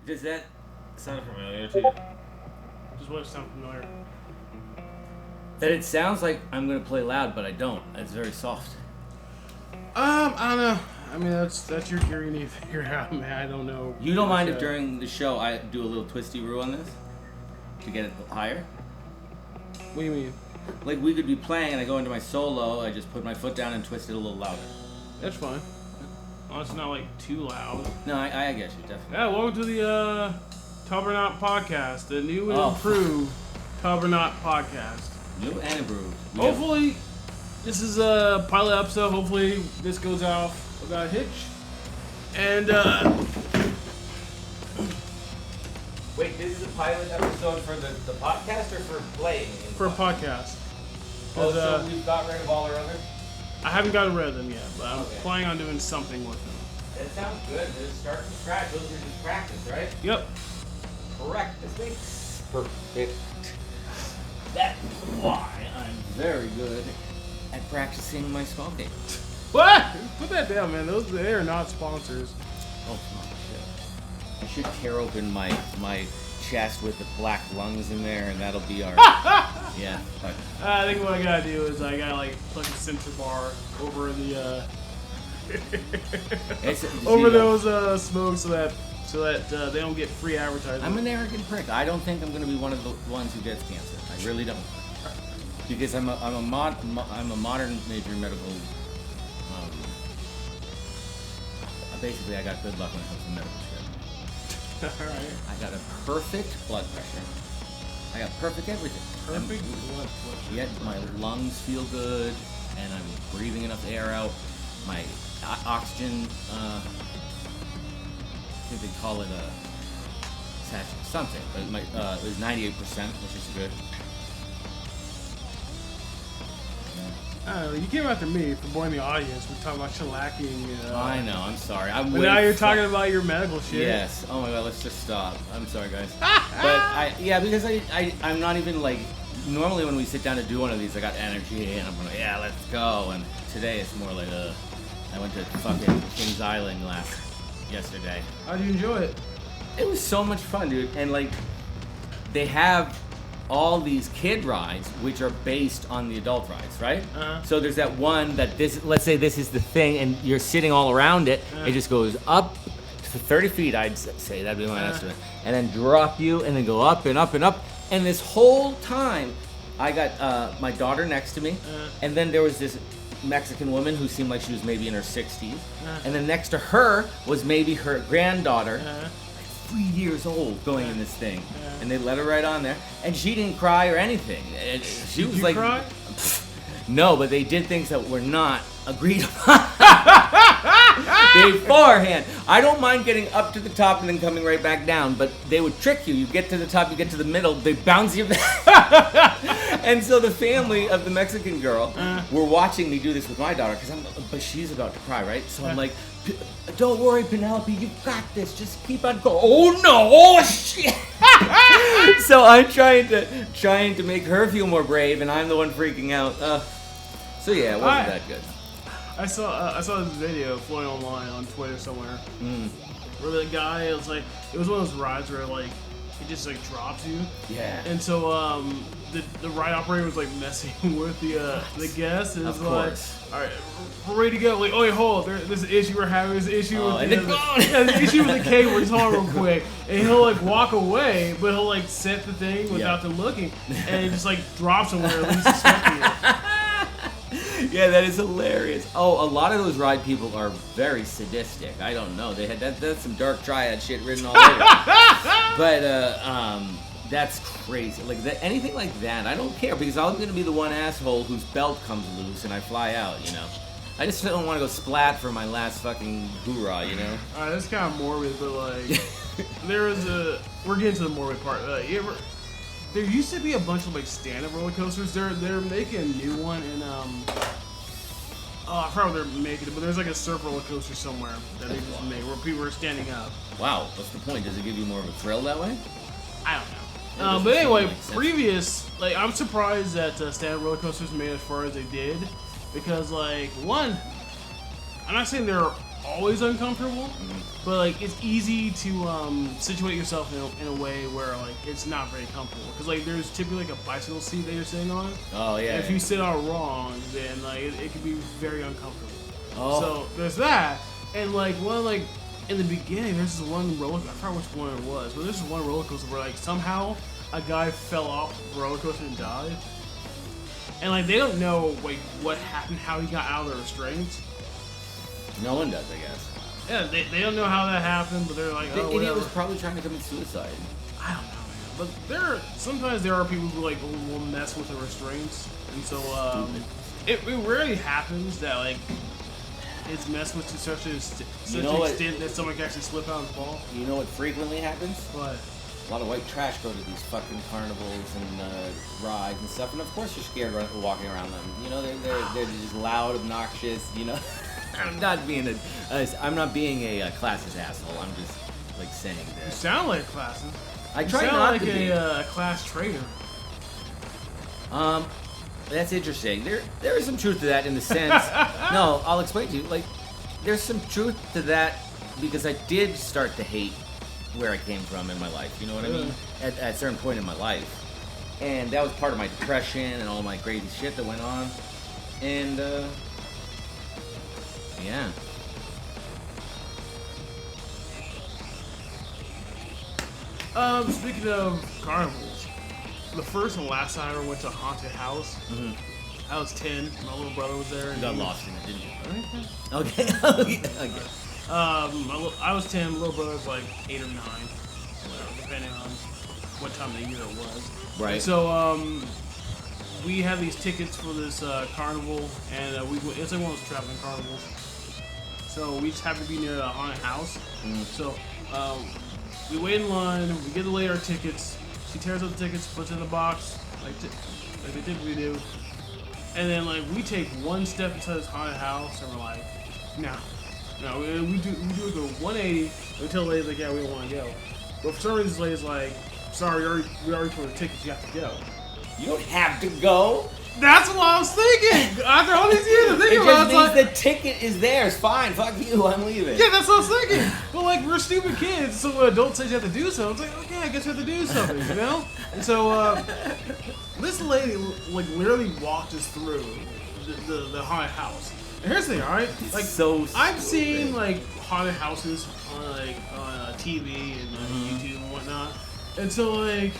Does that sound familiar to you? Just what sound familiar? That it sounds like I'm gonna play loud, but I don't. It's very soft. I don't know. I mean, that's your gear you need to figure out, man. I don't know. You don't mind if during the show I do a little twisty-roo on this to get it higher? What do you mean? Like we could be playing and I go into my solo, I just put my foot down and twist it a little louder. That's fine. Well, it's not like too loud. No, I get you, definitely. Yeah, welcome to the Taubnernaut podcast, the new and improved Taubnernaut podcast. New and improved. Hopefully, this is a pilot episode. Hopefully, this goes off without a hitch. And wait, this is a pilot episode for the podcast or for playing? For a podcast. Oh, so we've got rid of all our others? I haven't gotten rid of them yet, but I'm planning on doing something with them. That sounds good. Just start from scratch. Those are just practice, right? Yep. Correct. This makes perfect. That's why I'm very good at practicing my smoking. What? Put that down, man. They are not sponsors. Oh, shit. I should tear open my chest with the black lungs in there, and that'll be our... yeah. But... I think what I gotta do is I gotta like plug a sensor bar over the over those smokes so that they don't get free advertising. I'm an arrogant prick. I don't think I'm gonna be one of the ones who gets cancer. I really don't. Because I'm a modern major medical. Basically, I got good luck when it comes to medical shit. Alright. I got a perfect blood pressure. I got perfect everything. Perfect blood pressure. Yet my lungs feel good, and I'm breathing enough air out. My oxygen, I think they call it something, but it was 98%, which is good. I don't know, you came after me for boring the audience. We're talking about shellacking. I know, I'm sorry. But now you're talking about your medical shit. Yes. Oh my god, let's just stop. I'm sorry, guys. But because I'm not even like, normally when we sit down to do one of these, I got energy and I'm like, yeah, let's go. And today it's more like, I went to fucking Kings Island yesterday. How'd you enjoy it? It was so much fun, dude. And like, they have all these kid rides which are based on the adult rides, right? So there's that one that let's say this is the thing and you're sitting all around it. It just goes up to 30 feet, I'd say. That'd be my estimate. And then drop you and then go up and up and up. And this whole time, I got my daughter next to me. And then there was this Mexican woman who seemed like she was maybe in her 60s. And then next to her was maybe her granddaughter. 3 years old going in this thing, and they let her right on there, and she didn't cry or anything. And she was like, cry? No, but they did things that were not agreed upon beforehand. I don't mind getting up to the top and then coming right back down, but they would trick you. You get to the top, you get to the middle, they bounce you back. And so the family of the Mexican girl were watching me do this with my daughter, but she's about to cry, right? So I'm like, don't worry, Penelope, you've got this. Just keep on going. Oh no! Oh shit! So I'm trying to make her feel more brave, and I'm the one freaking out. So yeah, it wasn't that good. I saw this video floating online on Twitter somewhere. Where the guy, it was one of those rides where like it just like drops you. Yeah. And so the ride operator was like messing with the guests, and it was like, all right, we're ready to go. Like, oh wait, hold, there's an issue we're having. There's an issue with the issue with the cable. Just hold on real quick, and he'll like walk away, but he'll like set the thing without them looking, and it just like drops somewhere, at least expecting it. Yeah, that is hilarious. Oh, a lot of those ride people are very sadistic. I don't know. They had that's some dark triad shit written all over it. But that's crazy. Like anything like that, I don't care because I'm gonna be the one asshole whose belt comes loose and I fly out. You know, I just don't want to go splat for my last fucking hoorah. You know. Alright, that's kind of morbid, but like, we're getting to the morbid part. There used to be a bunch of like stand-up roller coasters. They're making a new one in I forgot what they're making it, but there's like a surf roller coaster somewhere that they just made where people are standing up. Wow, what's the point? Does it give you more of a thrill that way? I don't know. But anyway, I'm surprised that stand-up roller coasters made as far as they did, because like one, I'm not saying they're always uncomfortable, but like it's easy to situate yourself in a way where like it's not very comfortable. Because like there's typically like a bicycle seat that you're sitting on. Oh yeah. And if you sit on it wrong, then like it can be very uncomfortable. Oh. So there's that, and like in the beginning, there's this one roller. I forgot which one it was, but there's this one roller coaster where like somehow a guy fell off the roller coaster and died. And like they don't know like what happened, how he got out of the restraints. No one does, I guess. Yeah, they don't know how that happened, but they're like, oh, the idiot was whatever. probably trying to commit suicide. I don't know, man. But sometimes there are people who like will mess with the restraints, and so it rarely happens that like it's messed with to such an extent that someone can actually slip out and fall. You know what frequently happens? What? A lot of white trash go to these fucking carnivals and rides and stuff, and of course you're scared walking around them. You know, they're just loud, obnoxious. You know, I'm not being a classist asshole. I'm just like saying that. You sound like a classist. I try not to be. You sound like a class traitor. That's interesting. There is some truth to that in the sense. No, I'll explain to you. Like, there's some truth to that because I did start to hate where I came from in my life. You know what I mean? At a certain point in my life, and that was part of my depression and all my crazy shit that went on. And yeah. Speaking of carnivals, the first and last time I ever went to a haunted house, I was 10. My little brother was there. And you got lost in it, didn't you? Okay. Okay. I was 10. My little brother was like 8 or 9, whatever, depending on what time of the year it was. Right. And so we had these tickets for this carnival, and it's like one of those traveling carnivals. So we just happened to be near a haunted house. So we wait in line. We get to lay our tickets. She tears up the tickets, puts it in the box, like they typically do. And then like we take one step inside this haunted house, and we're like, no, we do it go 180. We tell the lady like, yeah, we don't want to go. But for some reason, this lady's like, sorry, we already told the tickets, you have to go. You don't have to go. That's what I was thinking. After all these years of thinking about it, just means the ticket is theirs. Fine, fuck you, I'm leaving. Yeah, that's what I was thinking. But like, we're stupid kids, so when adults say you have to do something, it's like, okay, I guess you have to do something, you know? And so, this lady, like, literally walked us through the haunted house. And here's the thing, alright? Like, so I've seen, like, haunted houses on TV and YouTube and whatnot. And so, like,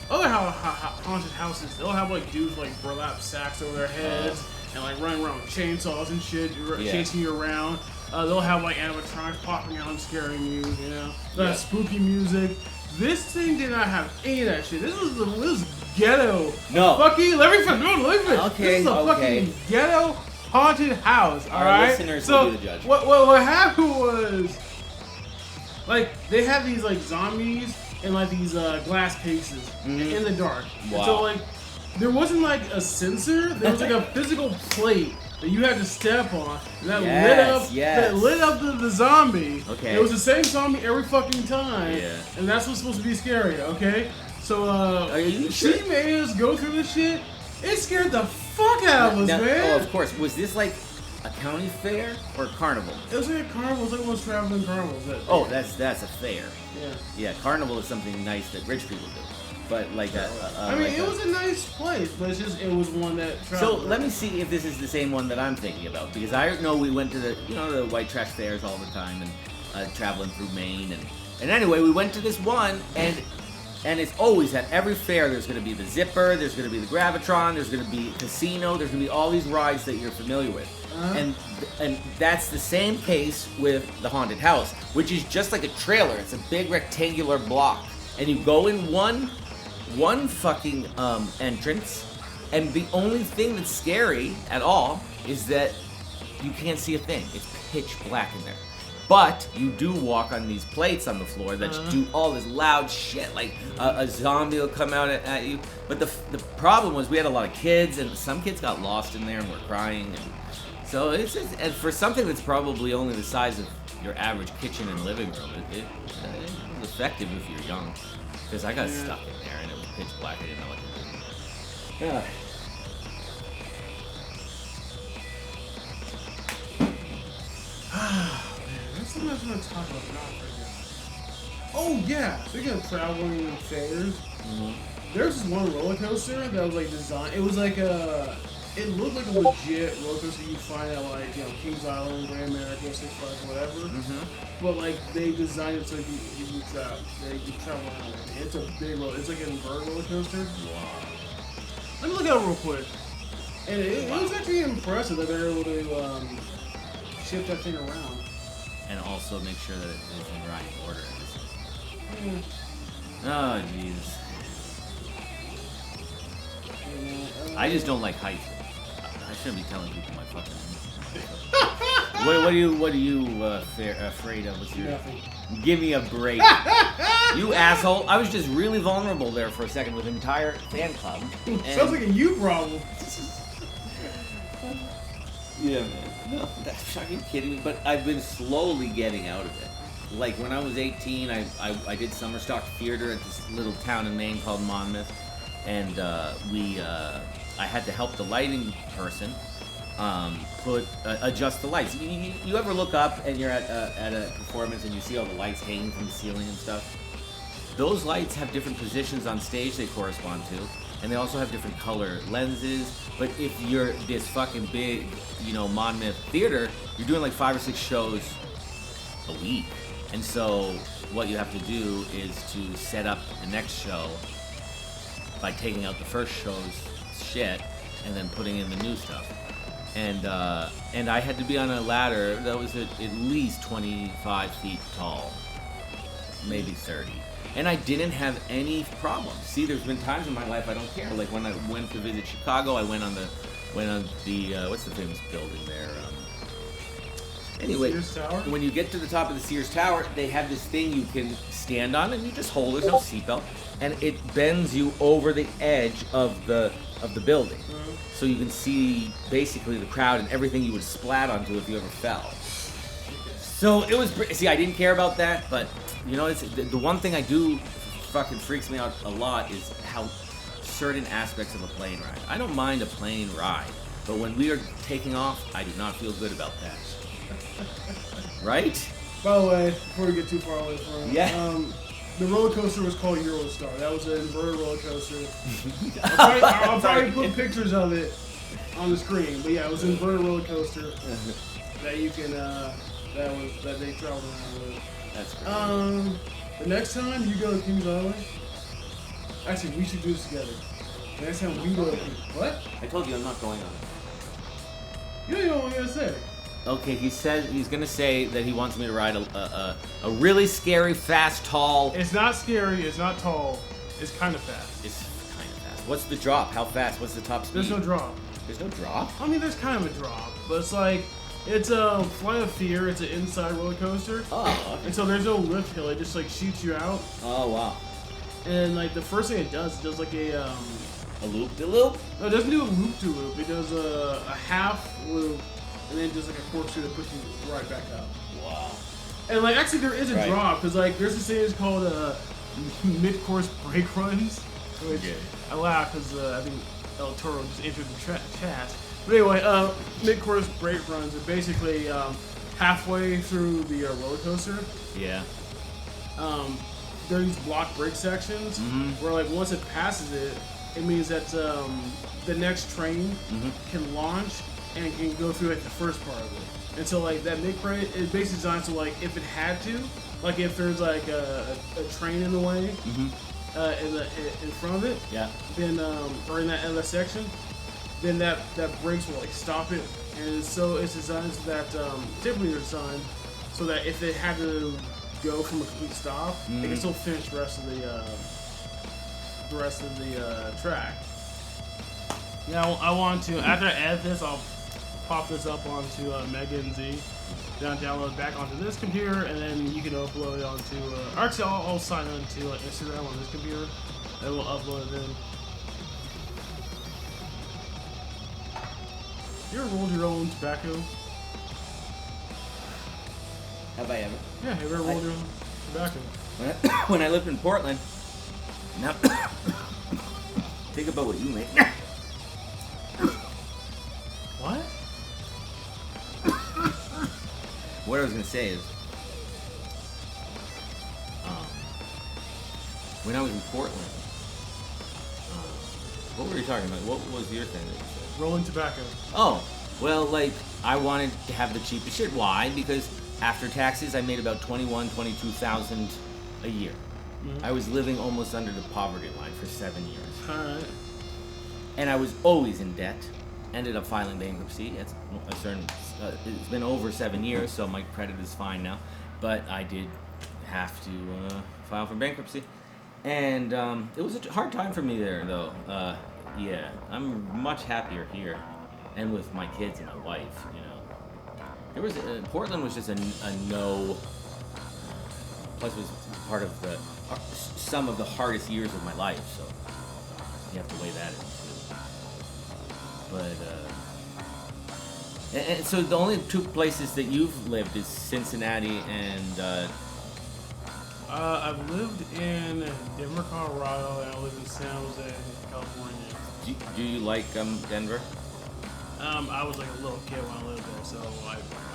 other haunted houses, they'll have like dudes like burlap sacks over their heads and like running around with chainsaws and shit, chasing you around. They'll have like animatronics popping out and scaring you, you know. They'll have spooky music. This thing did not have any of that shit. This was ghetto. No. Fucking let me finish. Okay. This is a fucking ghetto haunted house. All right. Listeners so will be the judge. What happened was, like, they had these like zombies in like these glass cases in the dark. Wow. And so like there wasn't like a sensor, there was like a physical plate that you had to step on and that lit up the zombie. Okay. It was the same zombie every fucking time. Yeah. And that's what's supposed to be scary, okay? So Are you sure? she made us go through this shit. It scared the fuck out of us, man. Oh, of course. Was this like a county fair or a carnival? It was like a carnival. It was like one of those traveling carnivals. That's a fair. Yeah. Yeah, carnival is something nice that rich people do. But like I mean, it was a nice place, but it was one that. So let me see if this is the same one that I'm thinking about, because I know we went to the white trash fairs all the time and traveling through Maine and anyway we went to this one and it's always at every fair there's going to be the Zipper, there's going to be the Gravitron, there's going to be Casino, there's going to be all these rides that you're familiar with. And that's the same case with the haunted house, which is just like a trailer. It's a big rectangular block, and you go in one fucking entrance, and the only thing that's scary at all is that you can't see a thing. It's pitch black in there. But you do walk on these plates on the floor that do all this loud shit, like a zombie will come out at you. But the problem was we had a lot of kids, and some kids got lost in there and were crying. And so it's just, and for something that's probably only the size of your average kitchen and living room, it was effective if you're young. Because I got stuck in there and it was pitch black. I didn't know what to do. Yeah. something I was going to talk about, but I forgot. Oh yeah, speaking of traveling fairs, there's this one roller coaster that was like designed. It was like it looked like a legit roller coaster you find at like Kings Island, Grand America, Six Flags, whatever. But like they designed it so you can travel. You can travel around it. It's a big roller. It's like an inverted roller coaster. Wow. Let me look at it real quick. And it was actually impressive that they're able to shift that thing around. And also make sure that it's in right order. Oh, jeez. I just don't like heights. I shouldn't be telling people my fucking. What are you afraid of? What's your? Nothing. Give me a break. You asshole! I was just really vulnerable there for a second with an entire fan club. Sounds like a you problem. Yeah, man. No, are you kidding me? But I've been slowly getting out of it. Like when I was 18, I did summer stock theater at this little town in Maine called Monmouth, and I had to help the lighting person adjust the lights. You ever look up and you're at a performance and you see all the lights hanging from the ceiling and stuff? Those lights have different positions on stage they correspond to, and they also have different color lenses. But if you're this fucking big, Monmouth theater, you're doing like 5 or 6 shows a week. And so what you have to do is to set up the next show by taking out the first show's shit and then putting in the new stuff. And I had to be on a ladder that was at least 25 feet tall, maybe 30. And I didn't have any problems. See, there's been times in my life I don't care. Like when I went to visit Chicago, I went on the what's the famous building there? Anyway, Sears Tower? When you get to the top of the Sears Tower, they have this thing you can stand on, and you just hold. There's no seatbelt, and it bends you over the edge of the building, so you can see basically the crowd and everything you would splat onto if you ever fell. So it was. See, I didn't care about that, but it's the one thing I do fucking freaks me out a lot is how certain aspects of a plane ride. I don't mind a plane ride, but when we are taking off, I do not feel good about that. Right? By the way, before we get too far away from it, yeah. The roller coaster was called Eurostar. That was an inverted roller coaster. I'll probably put pictures of it on the screen. But yeah, it was an inverted roller coaster that you can that they traveled around with. That's great. The next time you go to Kings Island, actually we should do this together. The next time we go to what? I told you I'm not going on it. You don't even know what I'm gonna say. Okay, he said he's gonna say that he wants me to ride a really scary, fast, tall. It's not scary. It's not tall. It's kind of fast. It's kind of fast. What's the drop? How fast? What's the top speed? There's no drop. There's no drop? I mean, there's kind of a drop, but it's like it's a Flight of Fear. It's an inside roller coaster. Oh. Okay. And so there's no lift hill. It just like shoots you out. Oh wow. And like the first thing it does like a loop-de-loop. No, it doesn't do a loop-de-loop. It does a half loop. And then just like a corkscrew that puts you right back up. Wow. And like actually there is a drop because like there's this thing that's called mid-course brake runs, which I laugh because I think El Toro just entered the chat. But anyway, mid-course brake runs are basically halfway through the roller coaster. Yeah. There are these block brake sections where like once it passes it, it means that the next train can launch and can go through like the first part of it. And so like that mid-crate is basically designed so like if it had to, like if there's like a train in the way in front of it, then or in that section, then that brakes will like stop it. And so it's designed so that typically they're designed so that if it had to go from a complete stop, it can still finish the rest of the track. Now I want to after I edit this, I'll pop this up onto Mega and Z, then download back onto this computer, and then you can upload it onto. Actually, I'll sign on to Instagram on this computer, and we'll upload it in. You ever rolled your own tobacco? Have I ever? Yeah, have you ever rolled your own tobacco? When I lived in Portland. Now, think about what you make. What? What I was gonna say is, When I was in Portland. What were you talking about? What was your thing that you said? Rolling tobacco. Oh, well, like, I wanted to have the cheapest shit. Why? Because after taxes, I made about $22,000 a year. Mm-hmm. I was living almost under the poverty line for 7 years. All right. And I was always in debt. Ended up filing bankruptcy. It's been over 7 years, so my credit is fine now. But I did have to file for bankruptcy. And it was a hard time for me there, though. Yeah, I'm much happier here. And with my kids and my wife, you know. Portland was just a no. Plus, it was part of some of the hardest years of my life, so you have to weigh that in too. But and so the only two places that you've lived is Cincinnati and. I've lived in Denver, Colorado, and I lived in San Jose, California. Do you like Denver? I was like a little kid when I lived there, so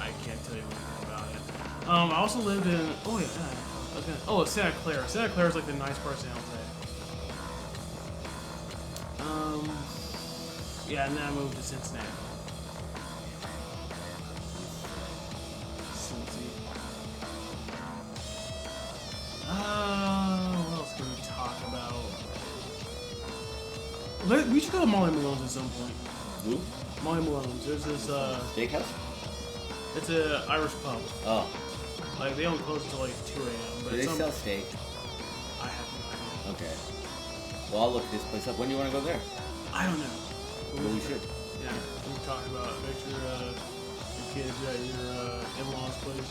I can't tell you anything about it. I also lived in Santa Clara. Santa Clara is like the nice part of San Jose. Yeah, and then I moved to Cincinnati. What else can we talk about? We should go to Molly Malone's at some point. Who? Molly Malone's. There's this steakhouse? It's an Irish pub. Oh. Like, they don't close until like 2 a.m. Do they sell steak? I have no idea. Okay. Well, I'll look this place up. When do you want to go there? I don't know. Well, we should. Yeah, we talked about it. Make sure your kids at your in-laws' place.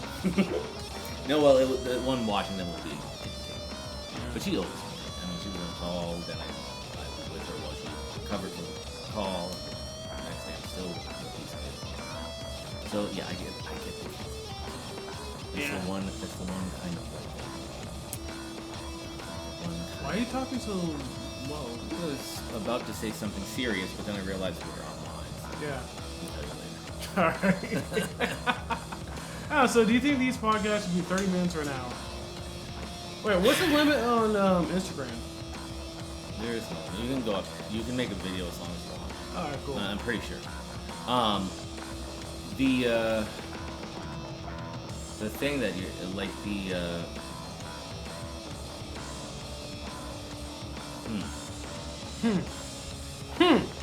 No, well, the one watching them will be entertaining. Yeah. But she always, she was on call, then I was with her while she covered the call. Next day I'm still with a piece of it. So, yeah, I get it. That's the one kind of like Why are you talking so low? I was about to say something serious, but then I realized we were online. So yeah. I'll tell you later. Alright. So do you think these podcasts should be 30 minutes or an hour? Wait, what's the limit on Instagram? There is no. You can go up. You can make a video as long as you want. Alright, cool. I'm pretty sure. The thing that you like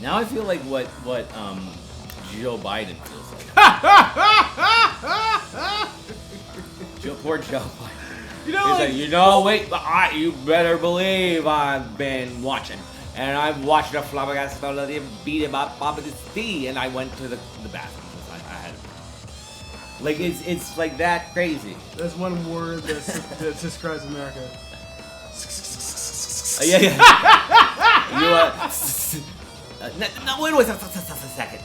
Now I feel like what Joe Biden feels like. Poor Joe Biden. You know, you better believe I've been watching. And I've watched a flabbergasted beat him up and I went to the bathroom because I had it. Like, it's like that crazy. There's one word that describes America. Yeah. No, wait a second.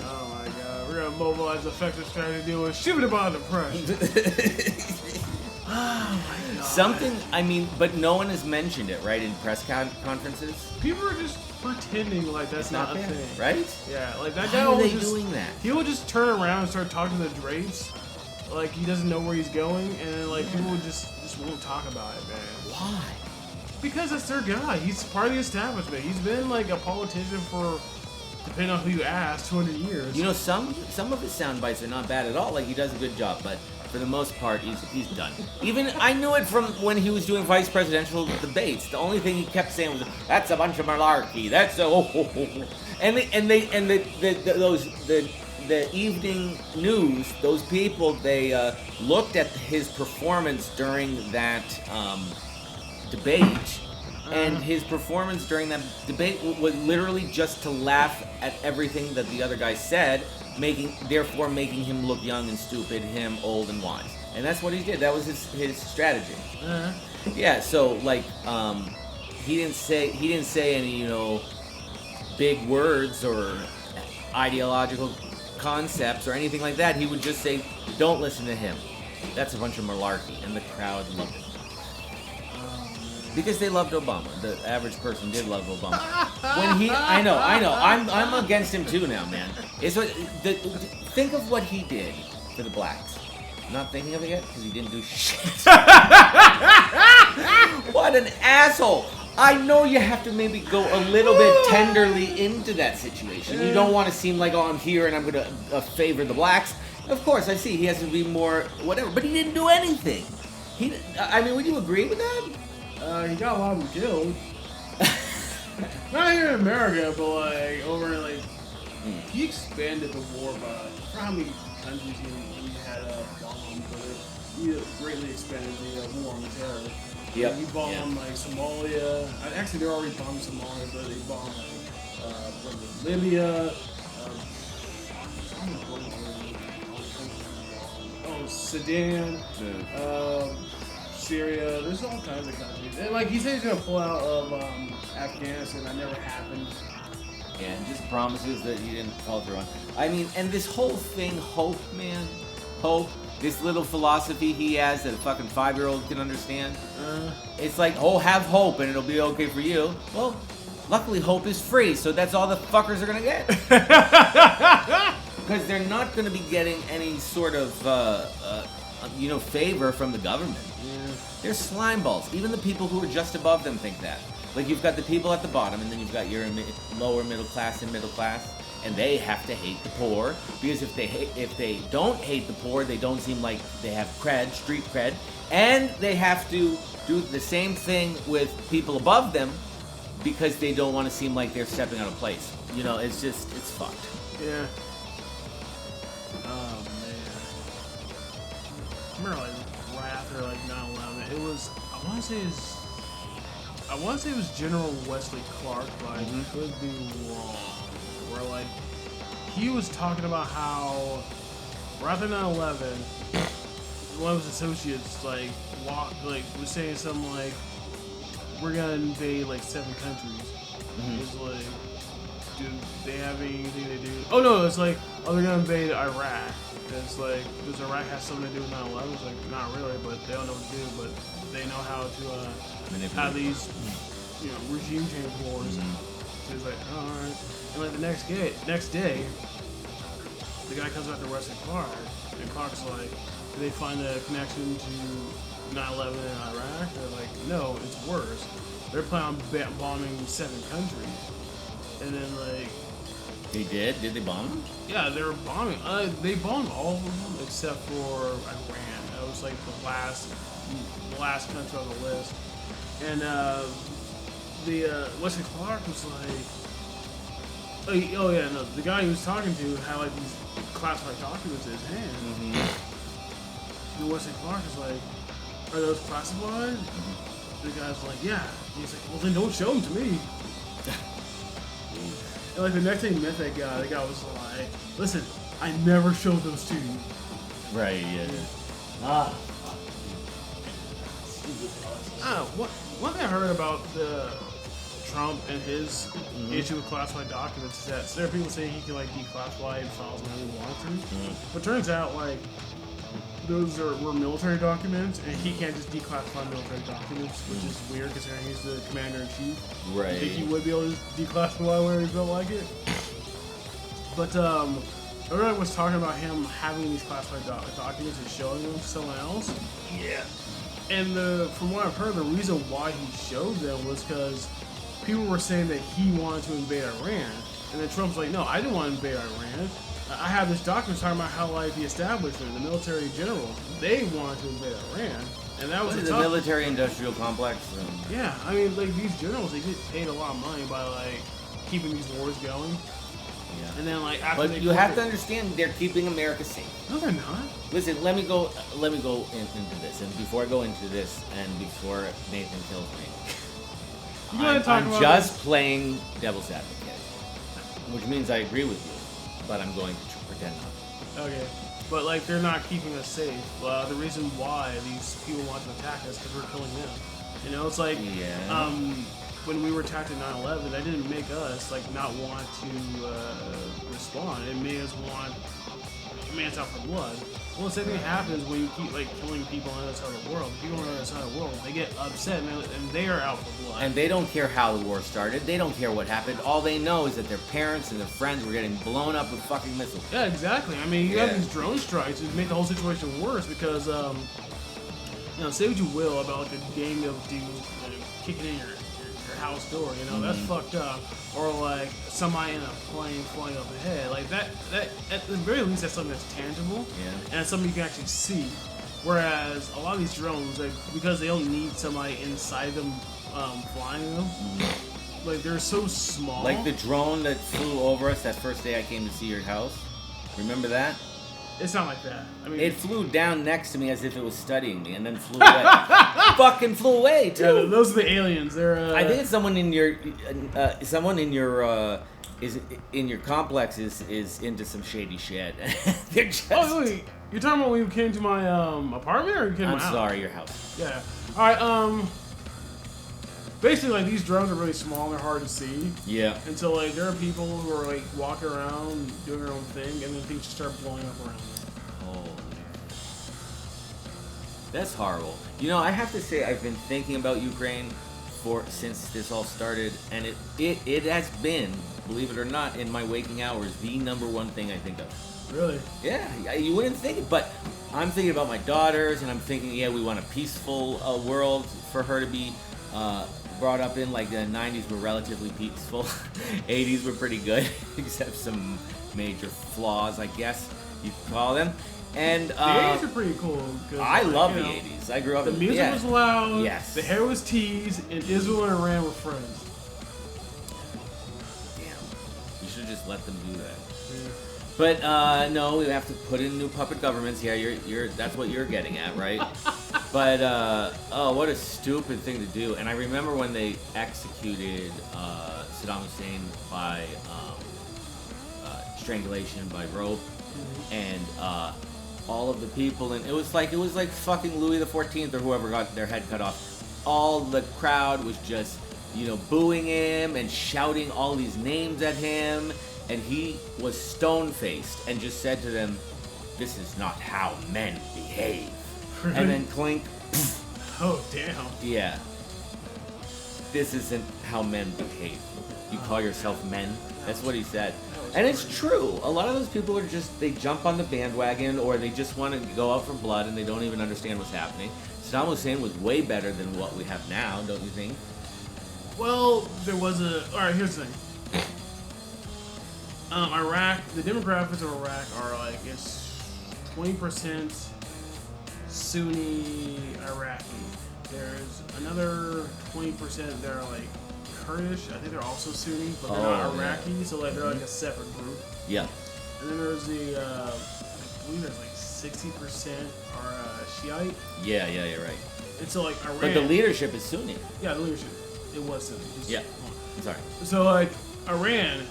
Oh my god, we're gonna mobilize effective strategy to deal with shooting about depression. Oh my god. But no one has mentioned it, right, in press conferences? People are just pretending like that's not a thing. Right? Yeah, like that guy always doing that? He will just turn around and start talking to the drapes. Like, he doesn't know where he's going, and like people would just won't talk about it, man. Why? Because that's their guy. He's part of the establishment. He's been like a politician for, depending on who you ask, 200 years. You know, some of his sound bites are not bad at all. Like, he does a good job, but for the most part, he's done. Even I knew it from when he was doing vice presidential debates. The only thing he kept saying was, "That's a bunch of malarkey. That's a the evening news. Those people, they looked at his performance during that debate, and his performance during that debate was literally just to laugh at everything that the other guy said, making him look young and stupid, him old and wise. And that's what he did. That was his strategy. Yeah, so like he didn't say any, big words or ideological concepts or anything like that. He would just say, "Don't listen to him. That's a bunch of malarkey," and the crowd loved it. Because they loved Obama. The average person did love Obama. I know. I'm against him too now, man. Think of what he did for the blacks. I'm not thinking of it yet because he didn't do shit. what an asshole. I know you have to maybe go a little bit tenderly into that situation. You don't want to seem like, oh, I'm here and I'm going to favor the blacks. Of course, I see he has to be more whatever, but he didn't do anything. I mean, would you agree with that? He got a lot of them killed. Not here in America, but like over like he expanded the war by how many countries he had bombed, but he greatly expanded the war on terror. Yep. He bombed like Somalia. Actually, they're already bombing Somalia, but they bombed like Libya. Sudan. Syria. There's all kinds of countries. And like he said, he's gonna pull out of Afghanistan. That never happened. Yeah, and just promises that he didn't follow through on. I mean, and this whole thing, hope, man, hope. This little philosophy he has that a fucking 5-year-old can understand. It's like, oh, have hope and it'll be okay for you. Well, luckily hope is free, so that's all the fuckers are gonna get. Because they're not gonna be getting any sort of, favor from the government. Yeah. They're slime balls. Even the people who are just above them think that. Like, you've got the people at the bottom, and then you've got your lower middle class and middle class. And they have to hate the poor, because if they don't hate the poor, they don't seem like they have cred, street cred, and they have to do the same thing with people above them, because they don't want to seem like they're stepping out of place. You know, it's fucked. Yeah. Oh man. I remember like right after like 9/11, it was I want to say it was General Wesley Clark, but I could be wrong. Where like he was talking about how right after 9/11, one of his associates was saying something like, "We're gonna invade like 7 countries." It's like, do they have anything to do? Oh no, it's like, they're gonna invade Iraq. It's like, does Iraq have something to do with 9/11? It's like, not really, but they don't know what to do, but they know how to have these, regime change wars. So he's like, oh, all right. And like the next day, the guy comes after Wesley Clark, and Clark's like, did they find a connection to 9/11 in Iraq? They're like, no, it's worse. They're planning on bombing 7 countries. And then like... They did? Did they bomb them? Yeah, they were bombing. They bombed all of them except for Iran. That was like the last country on the list. And the Wesley Clark was like... Oh yeah, no. The guy he was talking to had like these classified documents in his hand. And Wesley Clark is like, "Are those classified?" The guy's like, "Yeah." And he's like, "Well, then don't show them to me." And like the next time he met that guy, the guy was like, "Listen, I never showed those to you." Right. Yeah. One thing I heard about Trump and his issue with classified documents is that there are people saying he can like declassify files whenever he wants to. But turns out like those were military documents and he can't just declassify military documents, which is weird considering he's the commander-in-chief. Right. I think he would be able to declassify whenever he felt like it. But everyone was talking about him having these classified documents and showing them to someone else. Yeah. And from what I've heard, the reason why he showed them was because people were saying that he wanted to invade Iran. And then Trump's like, no, I didn't want to invade Iran. I have this document talking about how like the establishment, the military generals, they wanted to invade Iran. And that was the military-industrial complex. Yeah, I mean, like these generals, they get paid a lot of money by like keeping these wars going. Yeah. And then like after but you have to understand, they're keeping America safe. No, they're not. Listen, let me go into this, and before I go into this, and before Nathan kills me, I'm just playing devil's advocate, which means I agree with you, but I'm going to pretend not. Okay, but like they're not keeping us safe. The reason why these people want to attack us is because we're killing them. You know, it's like when we were attacked in 9/11, that didn't make us like not want to respond. It made us out for blood. Well, the same thing happens when you keep like killing people on the other side of the world. People on the other side of the world, they get upset and they are out for blood. And they don't care how the war started. They don't care what happened. All they know is that their parents and their friends were getting blown up with fucking missiles. Yeah, exactly. I mean, you have these drone strikes that make the whole situation worse because say what you will about like a gang of dudes kicking in your house door, that's fucked up. Or like somebody in a plane flying overhead, like that at the very least that's something that's tangible, and it's something you can actually see. Whereas a lot of these drones, like because they don't need somebody inside them flying them, like they're so small. Like the drone that flew over us that first day I came to see your house. Remember that? It's not like that. I mean, it flew down next to me as if it was studying me, and then flew away. Fucking flew away too. Yeah, those are the aliens. They're. I think it's someone in your is in your complex is into some shady shit. They're just. Oh wait, you're talking about when you came to my apartment, or you came to my house? I'm sorry, your house. Yeah. All right. Basically, like these drones are really small and they're hard to see. Yeah. And so like there are people who are like walking around doing their own thing, and then things just start blowing up around them. Oh. That's horrible. I have to say I've been thinking about Ukraine since this all started, and it has been, believe it or not, in my waking hours, the number one thing I think of. Really? Yeah, you wouldn't think it, but I'm thinking about my daughters, and I'm thinking, we want a peaceful world for her to be brought up in. Like the 90s were relatively peaceful, 80s were pretty good, except some major flaws, I guess you could call them. And the 80s are pretty cool. I love the 80s. I grew up. The music was loud. Yes. The hair was teased, and Israel and Iran were friends. Damn. You should just let them do that. Yeah. But no, we have to put in new puppet governments. Yeah, you're that's what you're getting at, right? But what a stupid thing to do. And I remember when they executed Saddam Hussein by strangulation by rope, and all of the people, and it was like fucking Louis XIV or whoever got their head cut off. All the crowd was just booing him and shouting all these names at him. And he was stone-faced and just said to them, "This is not how men behave." Really? And then clink. Oh, damn. Yeah. This isn't how men behave. You call yourself men? That's what he said. And it's true. A lot of those people are they jump on the bandwagon, or they just want to go out for blood and they don't even understand what's happening. Saddam Hussein was way better than what we have now, don't you think? Well, there was alright, here's the thing. Iraq, the demographics of Iraq are like, it's 20% Sunni Iraqi. There's another 20% that are like Kurdish. I think they're also Sunni, but they're not Iraqi, yeah. So like they're like a separate group. Yeah. And then there's I believe there's like 60% are Shiite. Yeah, you're right. And so like Iran. But the leadership is Sunni. Yeah, the leadership. It was Sunni. Yeah. I'm sorry. So like Iran,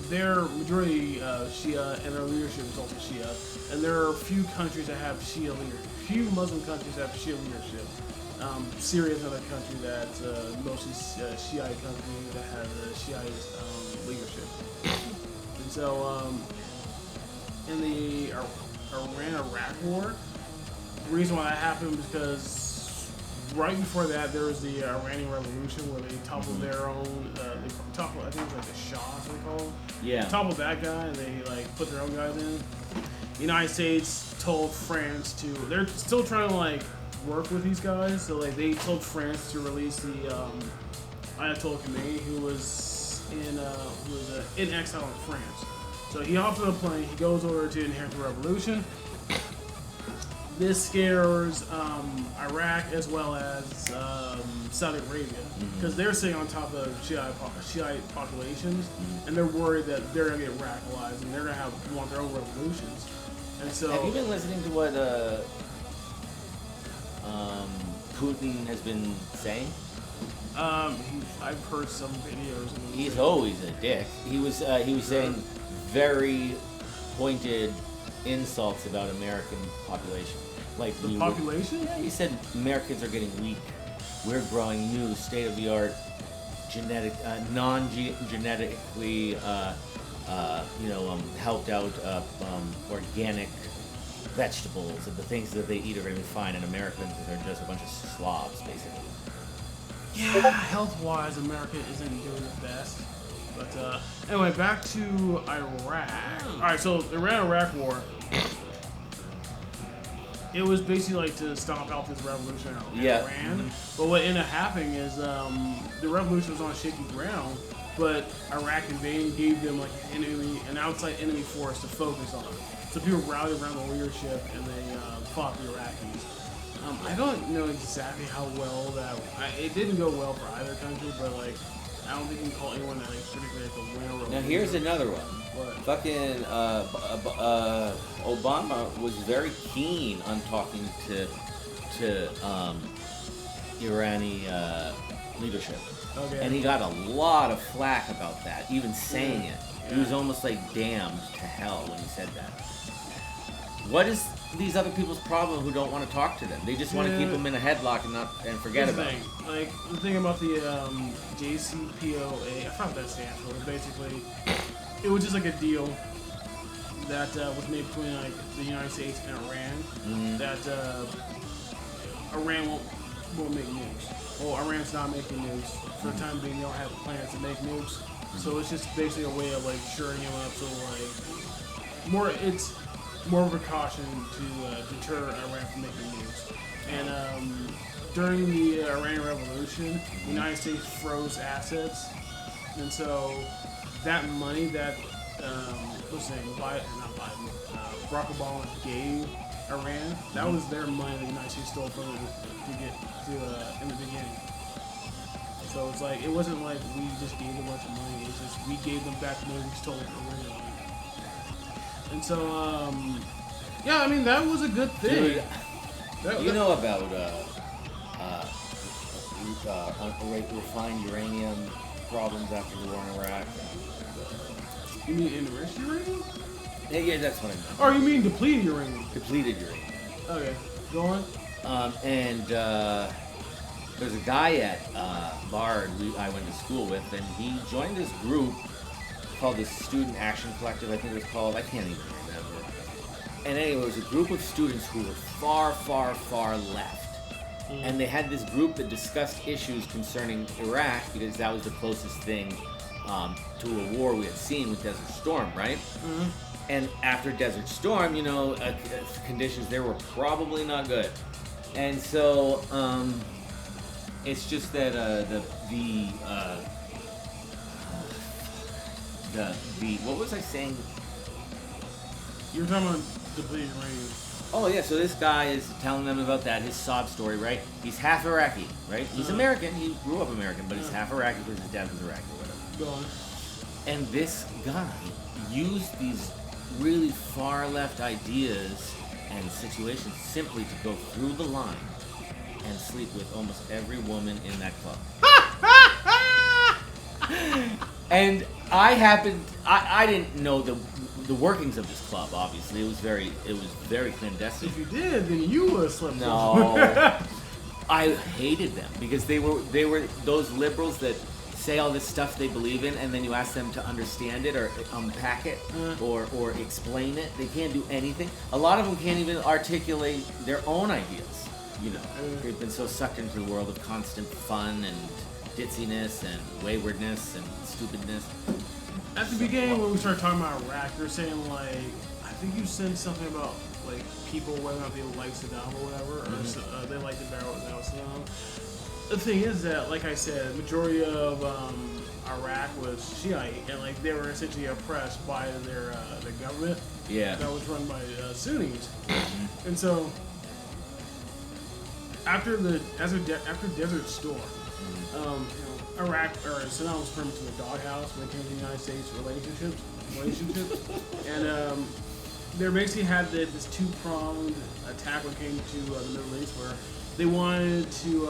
their majority Shia, and their leadership is also Shia. And there are a few countries that have Shia leadership. Few Muslim countries have Shia leadership. Syria is another country that's mostly Shiite country that has Shiite leadership. And so, in the Iran-Iraq war, the reason why that happened was because right before that, there was the Iranian Revolution where they toppled their own, they toppled, I think it was like the Shah, what they call him. Yeah. They toppled that guy and they like put their own guys in. The United States told France to, they're still trying to like work with these guys, so like they told France to release the Ayatollah Khomeini, who was in exile in France. So he hops on a plane, he goes over to inherit the revolution. This scares Iraq as well as Saudi Arabia, because they're sitting on top of Shiite populations, and they're worried that they're gonna get radicalized and they're gonna want their own revolutions. And so, have you been listening to what Putin has been saying? I've heard some videos. He's always a dick. He was saying very pointed insults about American population. Like the population? Yeah, he said Americans are getting weak. We're growing new state-of-the-art non-genetically helped out organic vegetables, and the things that they eat are going to be fine, and Americans are just a bunch of slobs, basically. Yeah, health-wise, America isn't doing the best. But anyway, back to Iraq. All right, so the Iran-Iraq war. it was basically like to stomp out this revolution in Yeah. Iran. But what ended up happening is the revolution was on shaky ground, but Iraq invading gave them like an outside enemy force to focus on. So people rallied around the leadership and they fought the Iraqis. I don't know exactly how well it didn't go well for either country, but like I don't think you can call anyone that like particularly like a winner. Now here's another one. What? Fucking Obama was very keen on talking to Irani leadership, Okay. and he got a lot of flack about that, even saying it. Yeah. He was almost like damned to hell when he said that. What is these other people's problem who don't want to talk to them? They just want to keep them in a headlock and forget Here's the about thing. it. Like the thing about the JCPOA, I forgot what that stands for. But basically, it was just like a deal that was made between like the United States and Iran. That Iran won't make nukes. Well, Iran's not making nukes for the time being. They don't have plans to make nukes. So it's just basically a way of like shoring them up. So like it's more of a caution to deter Iran from making nukes. And during the Iranian Revolution, the United States froze assets, and so that money that what's his name, Barack Obama gave Iran, that was their money that the United States stole from them to get to in the beginning. So it's like it wasn't like we just gave them a bunch of money; it's just we gave them back money we stole originally. And so, yeah, I mean, that was a good thing. Dude, you know about refined uranium problems after the war in Iraq? You mean enriched uranium? Yeah, that's what I meant. Or you mean depleted uranium? Depleted uranium. Okay, go on. And there's a guy at Bard I went to school with, and he joined this group called the Student Action Collective, I think it was called. I can't even remember. And anyway, it was a group of students who were far, far, far left. And they had this group that discussed issues concerning Iraq because that was the closest thing to a war we had seen with Desert Storm, right? And after Desert Storm, you know, conditions there were probably not good. And so it's just that the what was I saying? You were talking about depleted uranium. Oh yeah, so this guy is telling them about that, his sob story, right? He's half Iraqi, right? He's American, he grew up American, but he's half Iraqi because his dad was Iraqi or whatever. Go on. And this guy used these really far left ideas and situations simply to go through the line and sleep with almost every woman in that club. And I didn't know the workings of this club. Obviously, it was very clandestine. If you did, then you would have slept with them. No, I hated them because they were those liberals that say all this stuff they believe in, and then you ask them to understand it or unpack it or explain it. They can't do anything. A lot of them can't even articulate their own ideas. You know, they've been so sucked into the world of constant fun and ditziness and waywardness and stupidness. At the beginning, when we started talking about Iraq, you were saying like, I think you said something about like people whether or not they like Saddam or whatever, or they like the barrel without Saddam. The thing is that, like I said, the majority of Iraq was Shiite, and like they were essentially oppressed by their government. Yeah. That was run by Sunnis, and so after Desert Storm, you know, Iraq or Saddam was turned into a doghouse when it came to the United States relationships, and they basically had this two-pronged attack when it came to the Middle East, where they wanted to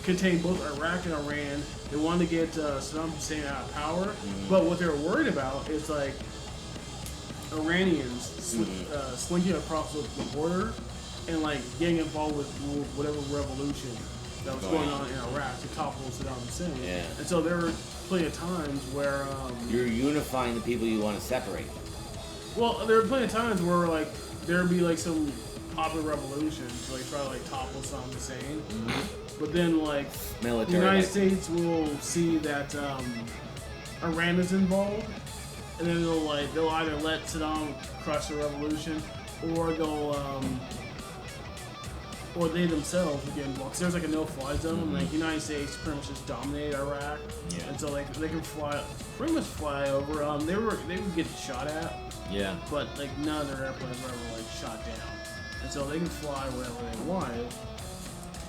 contain both Iraq and Iran. They wanted to get Saddam Hussein out of power, but what they were worried about is like Iranians slinking across the border and like getting involved with whatever revolution that was going on in Iraq to topple Saddam Hussein. Yeah. And so there were plenty of times where You're unifying the people you want to separate. well, there were plenty of times where like there'd be like some popular revolution to like try to like topple Saddam Hussein, but then like Military, the United like- States will see that Iran is involved, and then they'll either let Saddam crush the revolution, or they'll or they themselves would get involved. There's like a no-fly zone. Like the United States pretty much just dominated Iraq, and so like they can pretty much fly over. They would get shot at. Yeah. But like none of their airplanes were ever like shot down, and so they can fly wherever they wanted.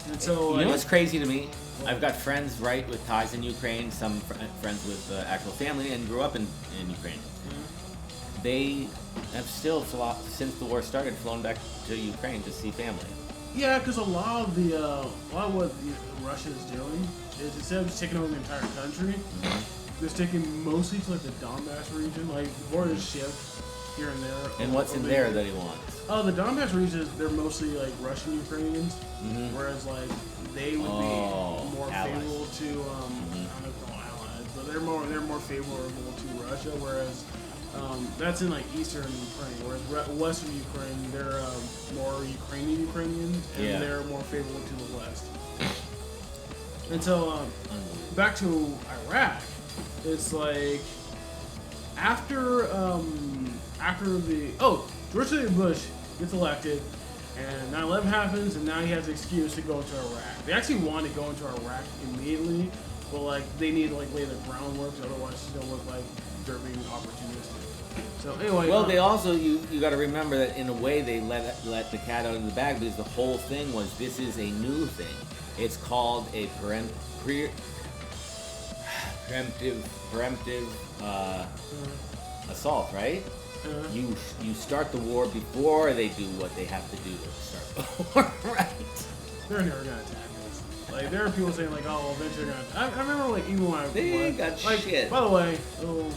And so you know what's crazy to me? I've got friends with ties in Ukraine. Some friends with actual family and grew up in Ukraine. Mm-hmm. They have still since the war started flown back to Ukraine to see family. Yeah, because a lot of what Russia is doing is instead of just taking over the entire country, they're sticking mostly to like the Donbass region. Like borders shift here and there. And what's in there that he wants? Oh, the Donbass region, they're mostly like Russian Ukrainians, whereas like they would be more favorable to I don't know if they're allies, but they're more favorable to Russia, whereas. That's in like eastern Ukraine, whereas western Ukraine, they're more Ukrainian, and they're more favorable to the west. And so, back to Iraq, it's like after George W. Bush gets elected, and 9/11 happens, and now he has an excuse to go into Iraq. They actually wanted to go into Iraq immediately, but like they need to like lay the groundwork, otherwise it's gonna look like they're being opportunistic. So anyway, well, they also you got to remember that in a way they let the cat out of the bag because the whole thing was this is a new thing. It's called a preemptive assault, right? You start the war before they do what they have to do to start the war, right? They're never gonna attack us. Like there are people saying like, oh, eventually they're gonna. I remember like even when they ain't got like, shit. By the way, little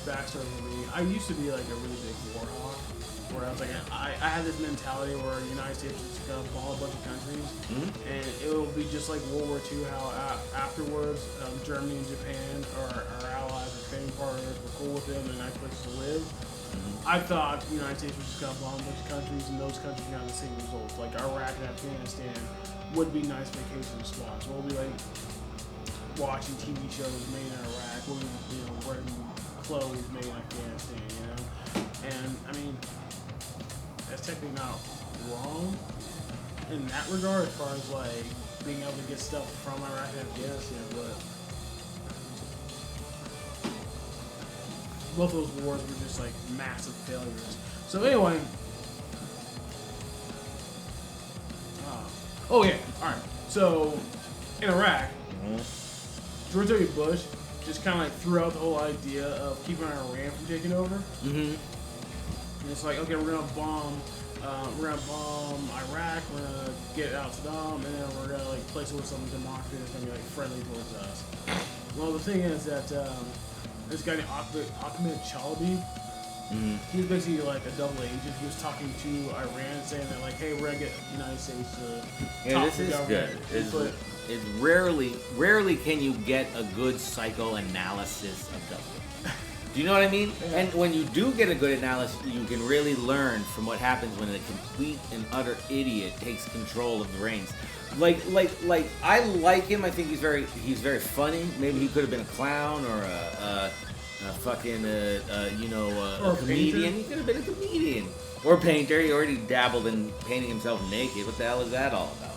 backstory for me. I used to be like a really big war hawk, where I was like, I had this mentality where the United States was just gonna bomb a bunch of countries, and it will be just like World War II, how afterwards Germany and Japan are our allies, our trading partners, we're cool with them, and nice places to live. I thought the United States was just gonna bomb a bunch of countries, and those countries got the same results. Like Iraq and Afghanistan would be nice vacation spots. We'll be like watching TV shows made in Iraq. We'll be wearing clothes made in Afghanistan, and I mean that's technically not wrong in that regard as far as like being able to get stuff from Iraq and Afghanistan, but both those wars were just like massive failures. So anyway, all right. So in Iraq, George W. Bush just kind of like threw out the whole idea of keeping Iran from taking over. And it's like, okay, we're gonna bomb Iraq, we're gonna get out Saddam, and then we're gonna like place it with some democracy that's gonna be like friendly towards us. Well, the thing is that this guy named Ahmed Chalabi, he was basically like a double agent. He was talking to Iran, saying that like, hey, we're gonna get the United States to top this the is government. good. It's rarely can you get a good psychoanalysis of government. Do you know what I mean? Yeah. And when you do get a good analysis, you can really learn from what happens when a complete and utter idiot takes control of the reins. Like I like him. I think he's very funny. Maybe he could have been a clown or a fucking a comedian. He could have been a comedian or a painter. He already dabbled in painting himself naked. What the hell is that all about?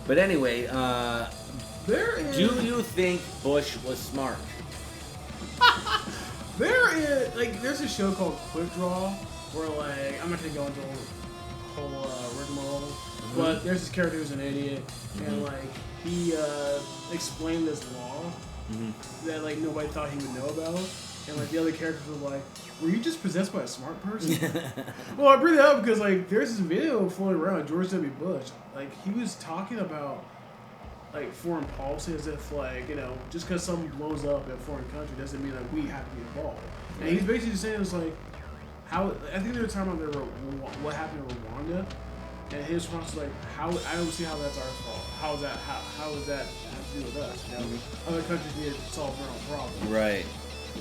But anyway, do you think Bush was smart? There's a show called Quick Draw where like I'm not gonna go into a whole rigmarole, but there's this character who's an idiot, and like he explained this law that like nobody thought he would know about, and like the other characters were like, were you just possessed by a smart person? Well, I bring that up because like there's this video floating around George W. Bush, like he was talking about like foreign policy as if like, just because something blows up in a foreign country doesn't mean that we have to be involved. And he's basically just saying it's like how I think they were talking about what happened in Rwanda, and his response was like, how I don't see how that's our fault. How is that have to do with us? Other countries need to solve their own problem. Right.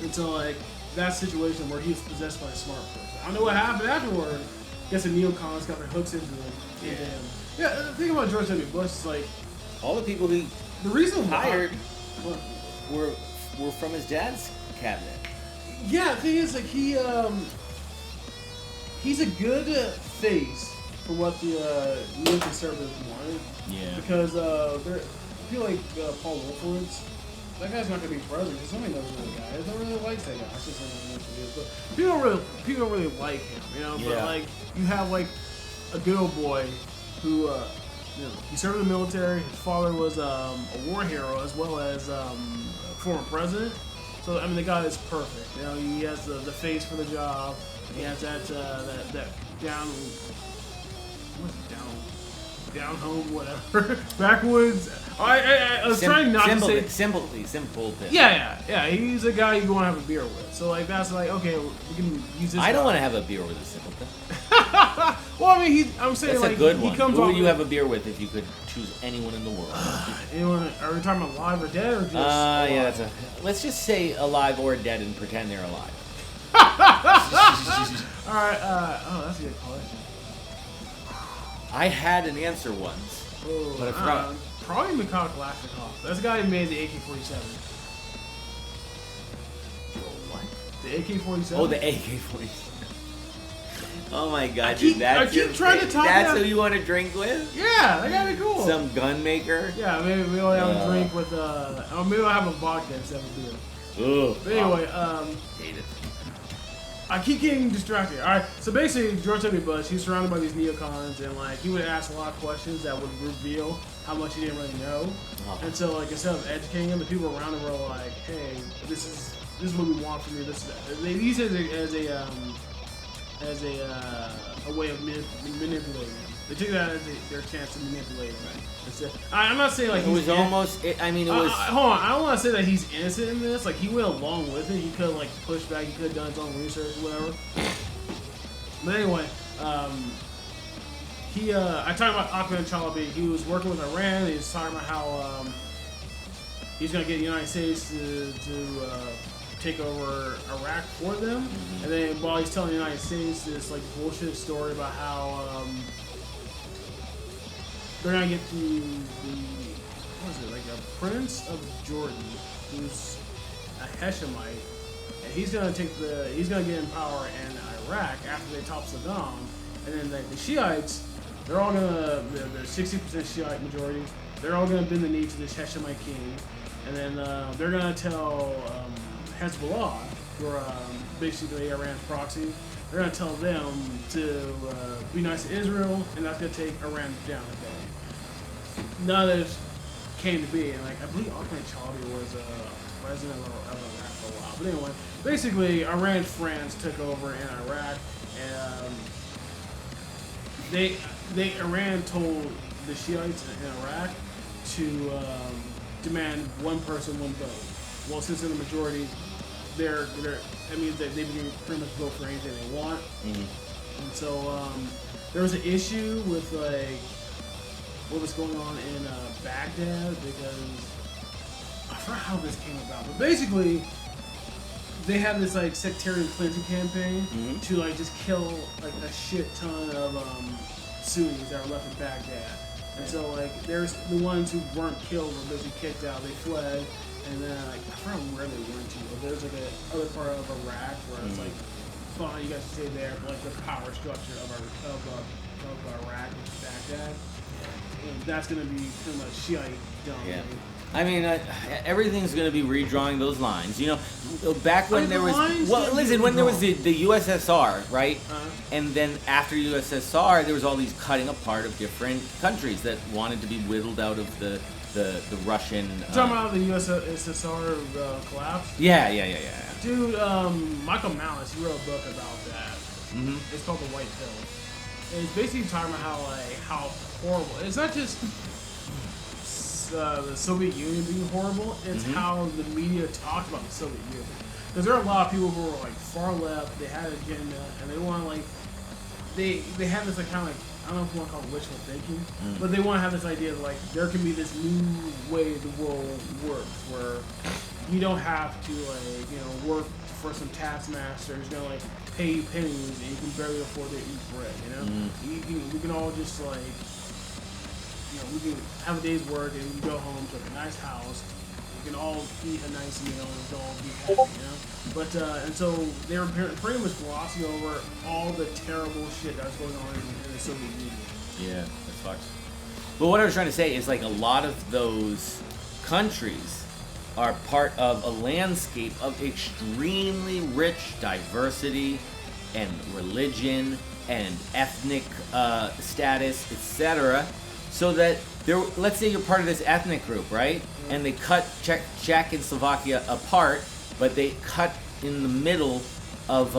And so like that situation where he was possessed by a smart person. I don't know what happened afterward. I guess the neocons got their hooks into him. Yeah, the thing about George W. Bush is like all the people he hired were from his dad's cabinet. Yeah, the thing is like he he's a good face for what the new conservatives wanted. Yeah. Because I feel like Paul Wolfowitz, that guy's not gonna be president because nobody knows who the guy is. Nobody really likes that guy. I should say nobody knows who he is, but people don't really like him, you know. Yeah. But like you have like a good old boy who he served in the military. His father was a war hero as well as a former president. So I mean, the guy is perfect. You know, he has the face for the job. He has that down. What's it, down home, whatever. Backwoods. I was trying not to say simple. Yeah. He's a guy you want to have a beer with. So like that's like okay, we can use this. I don't want to have a beer with a simpleton. Well, I mean, I'm saying that's like a good one. He comes Who would you have a beer with if you could choose anyone in the world? Are we talking about alive or dead or just? Yeah. Let's just say alive or dead and pretend they're alive. All right. That's a good question. I had an answer once, but I forgot. Probably Mikhail Kalashnikov. That's the guy who made the AK-47. What? The AK-47? Oh, the AK-47. Oh my god, I keep trying to talk. That's who you want to drink with? Yeah, that gotta be cool. Some gun maker? Yeah, maybe we'll have a drink with, or maybe we'll have a vodka instead of beer. Ugh. But anyway, hate it. I keep getting distracted. Alright, so basically, George W. Bush, he's surrounded by these neocons, and like, he would ask a lot of questions that would reveal how much he didn't really know. Oh. And so, like, instead of educating him, the people around him were like, hey, this is what we want from you. They use it as a way of manipulating him. They took that as their chance to manipulate him. I'm not saying like it was almost. It was. Hold on, I don't want to say that he's innocent in this. Like he went along with it. He could have like pushed back. He could have done his own research, or whatever. But anyway, I talked about Ahmed Chalabi. He was working with Iran. He was talking about how he's gonna get the United States to take over Iraq for them. And then while he's telling the United States this like bullshit story about how they're gonna get the what is it, like a prince of Jordan who's a Hashemite, and he's gonna get in power in Iraq after they top Saddam, and then the Shiites, they're 60% Shiite majority. They're all gonna bend the knee to this Hashemite king, and then they're gonna tell Hezbollah, who are basically Iran's proxy. They're gonna tell them to be nice to Israel, and that's gonna take Iran down a bit. None of this came to be, and like I believe Ahmed Chalabi was president of Iraq for a while. But anyway, basically Iran's friends took over in Iraq, and Iran told the Shiites in Iraq to demand one person, one vote. Well, since they're the majority, they can pretty much vote for anything they want. And so there was an issue with like what was going on in Baghdad, because I forgot how this came about, but basically they have this like sectarian cleansing campaign to like just kill like a shit ton of Sunnis that are left in Baghdad. And so like there's the ones who weren't killed were basically kicked out, they fled, and then like I forgot where they went to, but there's like a other part of Iraq where it's like fine, you guys can stay there, but like the power structure of Iraq, which is Baghdad. That's going to be pretty much Shiite dominated. Yeah. I mean, everything's going to be redrawing those lines. You know, back when there was... Well, listen, when there was the USSR, right? And then after USSR, there was all these cutting apart of different countries that wanted to be whittled out of the Russian... talking about the USSR collapse? Yeah. Dude, Michael Malice, he wrote a book about that. It's called The White Pill. And it's basically talking about how horrible. It's not just the Soviet Union being horrible. It's how the media talked about the Soviet Union. Because there are a lot of people who are like far left. They had an agenda, and they want to like they have this like kind of like I don't know if you want to call it wishful thinking, but they want to have this idea that like there can be this new way the world works where you don't have to like work for some taskmaster who's gonna like pay you pennies and you can barely afford to eat bread. We can all just like we can have a day's work and we can go home to like a nice house We can all eat a nice meal and we'll all be happy, you know? But, and so they were pretty much glossing over all the terrible shit that was going on in the Soviet Union. Yeah, that's fucked. But what I was trying to say is, like, a lot of those countries are part of a landscape of extremely rich diversity and religion and ethnic status, etc. So that let's say you're part of this ethnic group, right? And they cut Czech and Slovakia apart, but they cut in the middle of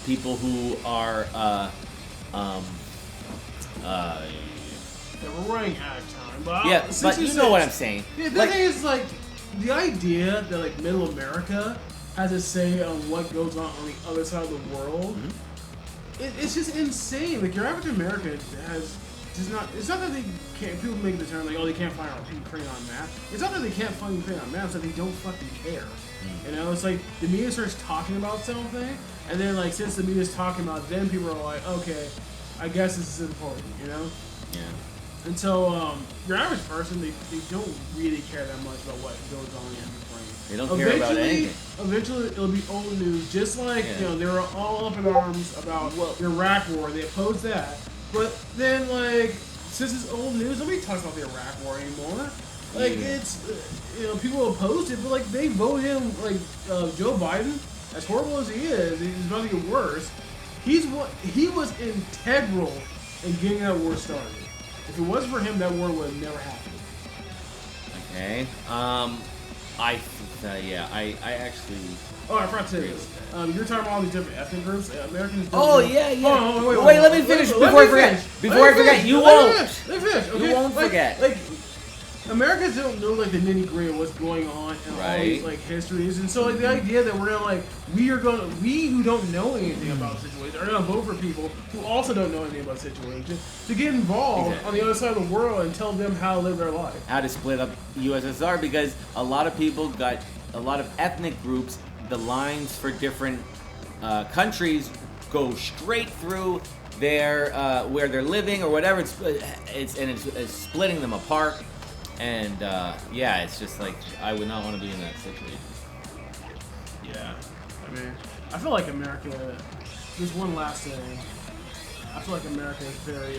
people who are yeah, we're running out of time. But yeah, but you know what I'm saying. Yeah, the thing is, like, the idea that, like, Middle America has a say on what goes on the other side of the world, it's just insane. Like, your average American it's not that they can't, people make the term, like, oh, they can't find Ukraine on a map. It's not that they can't find Ukraine on a map, it's that they don't fucking care. You know, it's like, the media starts talking about something, and then, like, since the media's talking about it, then people are like, okay, I guess this is important, you know? Yeah. And so, your average person, they don't really care that much about what goes on in Ukraine. They don't care about anything. Eventually, it'll be old news. Just like, you know, they were all up in arms about the Iraq War. They opposed that. But then, like, since it's old news, nobody talks about the Iraq War anymore. Like, it's, you know, people opposed it, but, like, they voted him, like, Joe Biden, as horrible as he is, he's about to get worse. He was integral in getting that war started. If it wasn't for him, that war would have never happened. Okay. I actually. Oh, I forgot to say this. You're talking about all these different ethnic groups. Americans. Oh yeah. Hold on, wait, let me finish before I forget. Before I forget, you won't. Let me finish. Okay? You won't forget. Like, Americans don't know, like, the nitty-gritty of what's going on in all these, like, histories. And so, like, the idea that we're gonna, like, we who don't know anything about the situation are gonna vote for people who also don't know anything about the situation to get involved on the other side of the world and tell them how to live their life. How to split up USSR, because a lot of people got a lot of ethnic groups. The lines for different countries go straight through their where they're living or whatever. It's splitting them apart. And, yeah, it's just like, I would not want to be in that situation. Yeah. I mean, I feel like America, there's one last thing. I feel like America is very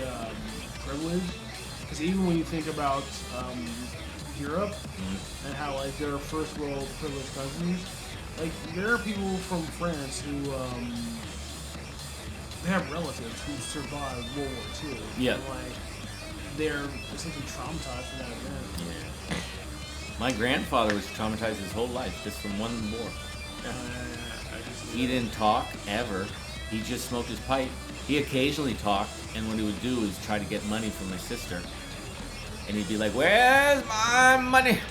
privileged. Because even when you think about Europe and how, like, they're first world privileged countries, like, there are people from France who, they have relatives who survived World War II. Yeah. And, like, they're essentially traumatized from that event. Yeah. My grandfather was traumatized his whole life just from one war. He didn't talk ever. He just smoked his pipe. He occasionally talked, and what he would do is try to get money from my sister. And he'd be like, "Where's my money?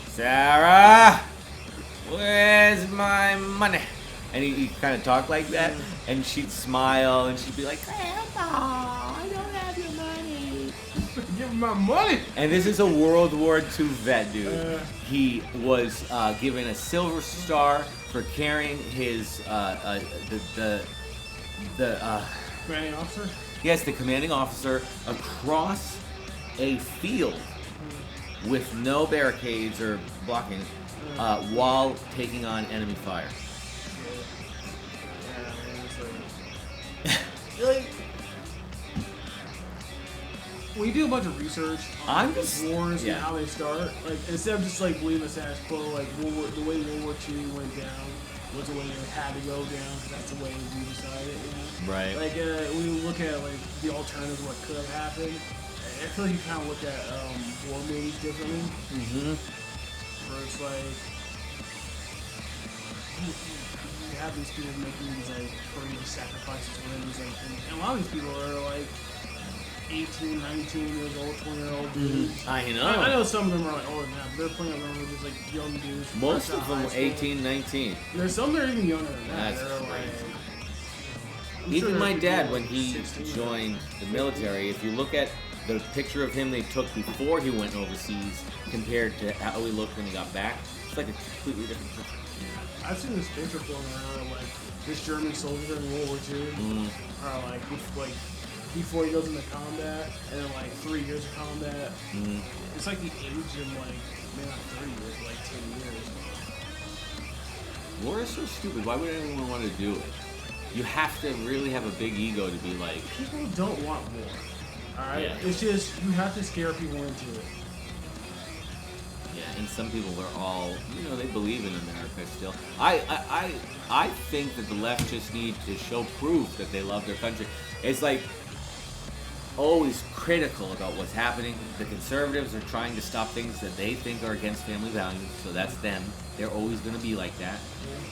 Sarah, where's my money?" And he kind of talked like that, and she'd smile, and she'd be like, "Grandpa, I don't have your money." Give him my money! And this is a World War II vet, dude. He was given a Silver Star for carrying his, Commanding officer? Yes, the commanding officer across a field with no barricades or blocking while taking on enemy fire. Like, when you do a bunch of research on wars and how they start, like, instead of just, like, believing the status quo, like, the way World War II went down was the way it had to go down, because that's the way we decided, you know? Right. Like, when you look at, like, the alternatives of what could have happened, I feel like you kind of look at war movies differently. Where it's like, you have these people making these, like, crazy sacrifices for them, like, and a lot of these people are, like, 18, 19 years old, 20-year-old dudes. I know. I know some of them are, like, older than that, but they're playing around with these, like, young dudes. Most of them were 18, 19. There's some that are even younger than that. That's they're crazy. Like, Even my dad, when he joined the military, if you look at the picture of him they took before he went overseas compared to how he looked when he got back, it's like a completely different picture. I've seen this picture floating around of, like, this German soldier in World War II are, like, with, like, before he goes into combat, and then like 3 years of combat. Mm. It's like the age of like maybe not 30 years, but like 10 years. War is so stupid. Why would anyone want to do it? You have to really have a big ego to be like. People don't want war. All right, Yeah. it's just you have to scare people into it. Yeah, and some people are all, they believe in America still. I think that the left just need to show proof that they love their country. It's like always critical about what's happening. The conservatives are trying to stop things that they think are against family values, so that's them. They're always going to be like that.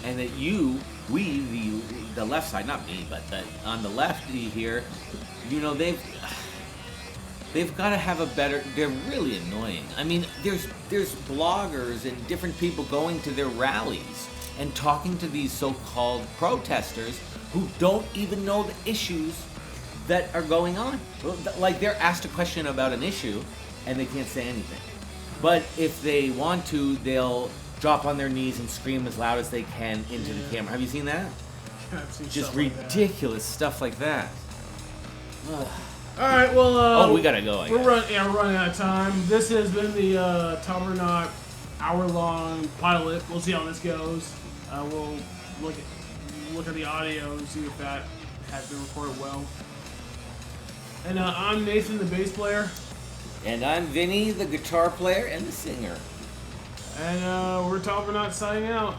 And that the left side, not me, but on the left here, they've got to have a better. They're really annoying. I mean, there's bloggers and different people going to their rallies and talking to these so-called protesters who don't even know the issues that are going on. Like, they're asked a question about an issue and they can't say anything. But if they want to, they'll drop on their knees and scream as loud as they can into the camera. Have you seen that? I've seen Just stuff ridiculous stuff like that. All right, well, we gotta go. We're running out of time. This has been the Taubnernaut hour-long pilot. We'll see how this goes. We'll look at the audio and see if that has been recorded well. And I'm Nathan, the bass player. And I'm Vinny, the guitar player and the singer. And we're Taubnernaut signing out.